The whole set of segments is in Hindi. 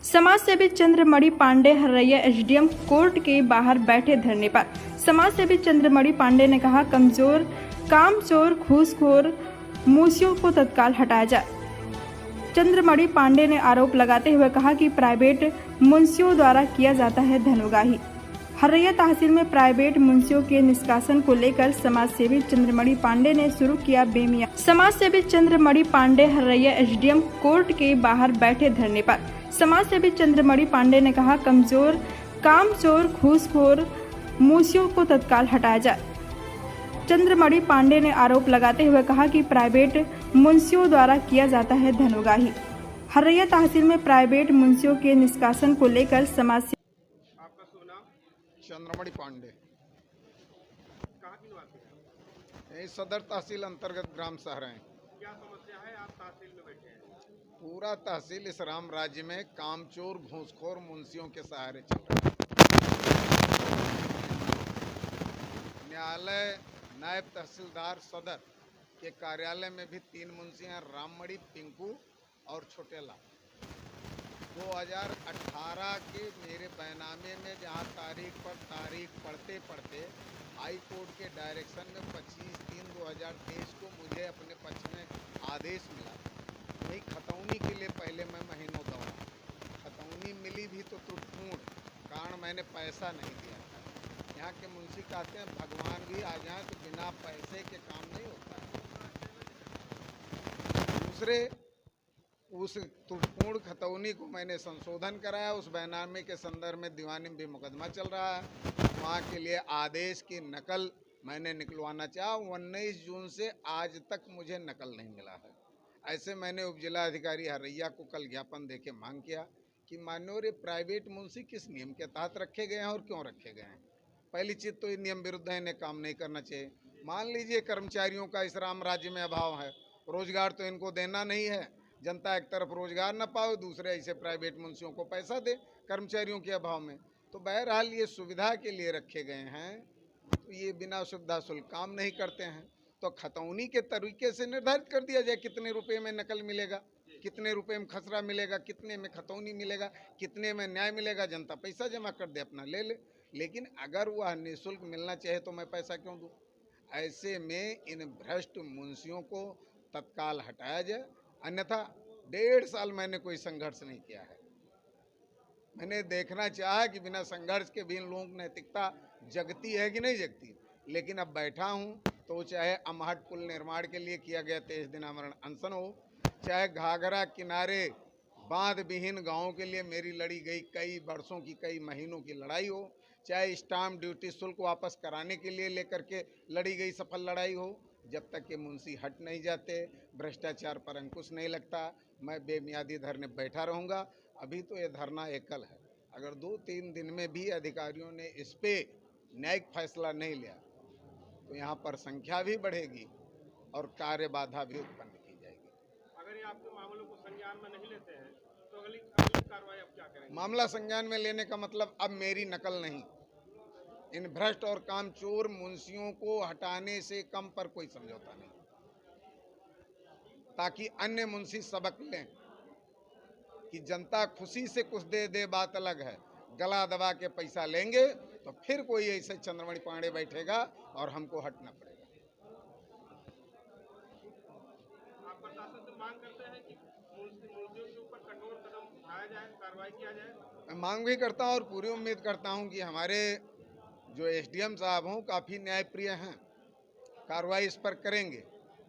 समाज सेवी चंद्रमणि पांडे हर्रैया एसडीएम कोर्ट के बाहर बैठे धरने पर। समाज सेवी चंद्रमणि पांडे ने कहा, कामचोर घूसखोर मूसियों को तत्काल हटाया जाए। चंद्रमणि पांडे ने आरोप लगाते हुए कहा कि प्राइवेट मुंशियों द्वारा किया जाता है धनउगाही। हर्रैया तहसील में प्राइवेट मुंशियों के निष्कासन को लेकर समाज सेवी चंद्रमणि पांडे ने शुरू किया बेमियां। समाज सेवी चंद्रमणि पांडे हर्रैया एसडीएम कोर्ट के बाहर बैठे धरने पर। समाज सेवी चंद्रमणि पांडे ने कहा, कामचोर घूसखोर मूसियों को तत्काल हटाया जाए। चंद्रमणि पांडे ने आरोप लगाते हुए कहा कि प्राइवेट मुंशियों द्वारा किया जाता है धनउगाही। हर्रैया तहसील में प्राइवेट मुंशियों के निष्कासन को लेकर समाज चंद्रमणि पांडे कहाँ की निवासी हैं? यही सदर तहसील अंतर्गत ग्राम शहर हैं। क्या समस्या है? आप तहसील में बैठे हैं। पूरा तहसील इस राम राज्य में कामचोर घूसखोर मुंशियों के सहारे चल रहा है। न्यायालय नायब तहसीलदार सदर के कार्यालय में भी 3 मुंशी हैं, राममणि, पिंकू और छोटेला। 2018 के मेरे बैनामे में जहां तारीख पर तारीख पढ़ते पढ़ते हाई कोर्ट के डायरेक्शन में 25/3/2023 को मुझे अपने पक्ष में आदेश मिला। वही खतौनी के लिए पहले मैं महीनों दौड़ा, खतौनी मिली भी तो त्रुटिपूर्ण कारण मैंने पैसा नहीं दिया था। यहाँ के मुंशी कहते हैं भगवान भी आ जाए तो बिना पैसे के काम नहीं होता है। दूसरे उस त्रुटिपूर्ण खतौनी को मैंने संशोधन कराया। उस बैनामे के संदर्भ में दीवानी में भी मुकदमा चल रहा है। वहाँ के लिए आदेश की नकल मैंने निकलवाना चाहा। 19 जून से आज तक मुझे नकल नहीं मिला है। ऐसे मैंने उपजिला अधिकारी हर्रैया को कल ज्ञापन देके मांग किया कि मान्य प्राइवेट मुंशी किस नियम के तहत रखे गए हैं और क्यों रखे गए हैं। पहली चीज़ तो ये नियम विरुद्ध है, इन्हें काम नहीं करना चाहिए। मान लीजिए कर्मचारियों का इस राम राज्य में अभाव है, रोजगार तो इनको देना नहीं है, जनता एक तरफ रोजगार न पाओ, दूसरे ऐसे प्राइवेट मुंशियों को पैसा दे कर्मचारियों के अभाव में। तो बहरहाल ये सुविधा के लिए रखे गए हैं, तो ये बिना सुविधा शुल्क काम नहीं करते हैं। तो खतौनी के तरीके से निर्धारित कर दिया जाए कितने रुपए में नकल मिलेगा, कितने रुपए में खसरा मिलेगा, कितने में खतौनी मिलेगा, कितने में न्याय मिलेगा। जनता पैसा जमा कर दे, अपना ले ले। लेकिन अगर वह निःशुल्क मिलना चाहे तो मैं पैसा क्यों दूँ। ऐसे में इन भ्रष्ट मुंशियों को तत्काल हटाया जाए, अन्यथा 1.5 साल मैंने कोई संघर्ष नहीं किया है। मैंने देखना चाहा कि बिना संघर्ष के भी इन लोगों की नैतिकता जगती है कि नहीं जगती। लेकिन अब बैठा हूँ तो चाहे अमहट पुल निर्माण के लिए किया गया 23 दिन आमरण अनशन हो, चाहे घाघरा किनारे बांध विहीन गाँव के लिए मेरी लड़ी गई कई वर्षों की, कई महीनों की लड़ाई हो, चाहे स्टाम्प ड्यूटी शुल्क वापस कराने के लिए लेकर के लड़ी गई सफल लड़ाई हो, जब तक ये मुंशी हट नहीं जाते, भ्रष्टाचार पर अंकुश नहीं लगता, मैं बेमियादी धरने बैठा रहूँगा। अभी तो ये धरना एकल है। अगर 2-3 दिन में भी अधिकारियों ने इस पे न्यायिक फैसला नहीं लिया तो यहाँ पर संख्या भी बढ़ेगी और कार्य बाधा भी उत्पन्न की जाएगी। अगर ये आपके मामलों को संज्ञान में नहीं लेते हैं तो अगली कार्रवाई आप क्या करेंगे? मामला संज्ञान में लेने का मतलब अब मेरी नकल नहीं, इन भ्रष्ट और कामचोर मुंशियों को हटाने से कम पर कोई समझौता नहीं, ताकि अन्य मुंशी सबक लें कि जनता खुशी से कुछ दे बात अलग है, गला दबा के पैसा लेंगे तो फिर कोई ऐसे चंद्रमणि पांडे बैठेगा और हमको हटना पड़ेगा। आप प्रशासन से मांग करते हैं कि मुंशियों के ऊपर कठोर कदम उठाया जाए, कार्रवाई किया जाए? मैं मांग भी करता हूँ और पूरी उम्मीद करता हूँ कि हमारे जो एसडीएम साहब हों काफ़ी न्यायप्रिय हैं, कार्रवाई इस पर करेंगे।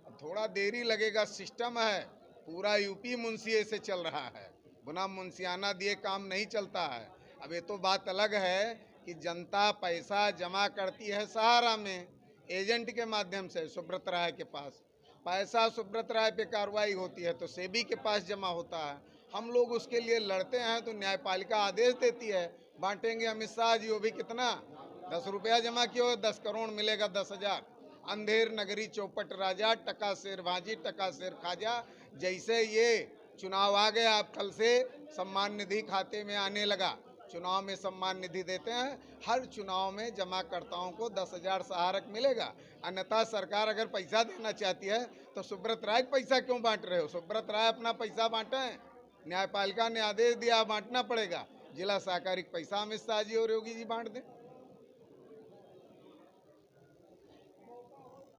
अब थोड़ा देरी लगेगा, सिस्टम है, पूरा यूपी मुंशिये से चल रहा है, बिना मुंशियाना दिए काम नहीं चलता है। अब ये तो बात अलग है कि जनता पैसा जमा करती है सहारा में, एजेंट के माध्यम से सुब्रत राय के पास पैसा, सुब्रत राय पे कार्रवाई होती है तो सेबी के पास जमा होता है। हम लोग उसके लिए लड़ते हैं तो न्यायपालिका आदेश देती है, बांटेंगे अमित शाह जी, वो भी कितना 10 रुपया जमा किया हो 10 करोड़ मिलेगा 10,000। अंधेर नगरी चौपट राजा, टका शेर भाजी, टका शेर खाजा। जैसे ये चुनाव आ गया, अब कल से सम्मान निधि खाते में आने लगा। चुनाव में सम्मान निधि देते हैं, हर चुनाव में जमाकर्ताओं को 10,000 सहारक मिलेगा। अन्यथा सरकार अगर पैसा देना चाहती है तो सुब्रत राय पैसा क्यों बांट रहे हो? सुब्रत राय अपना पैसा बांटें, न्यायपालिका ने आदेश दिया, बांटना पड़ेगा। जिला सहकारी पैसा अमित शाह जी और योगी जी बांट दें।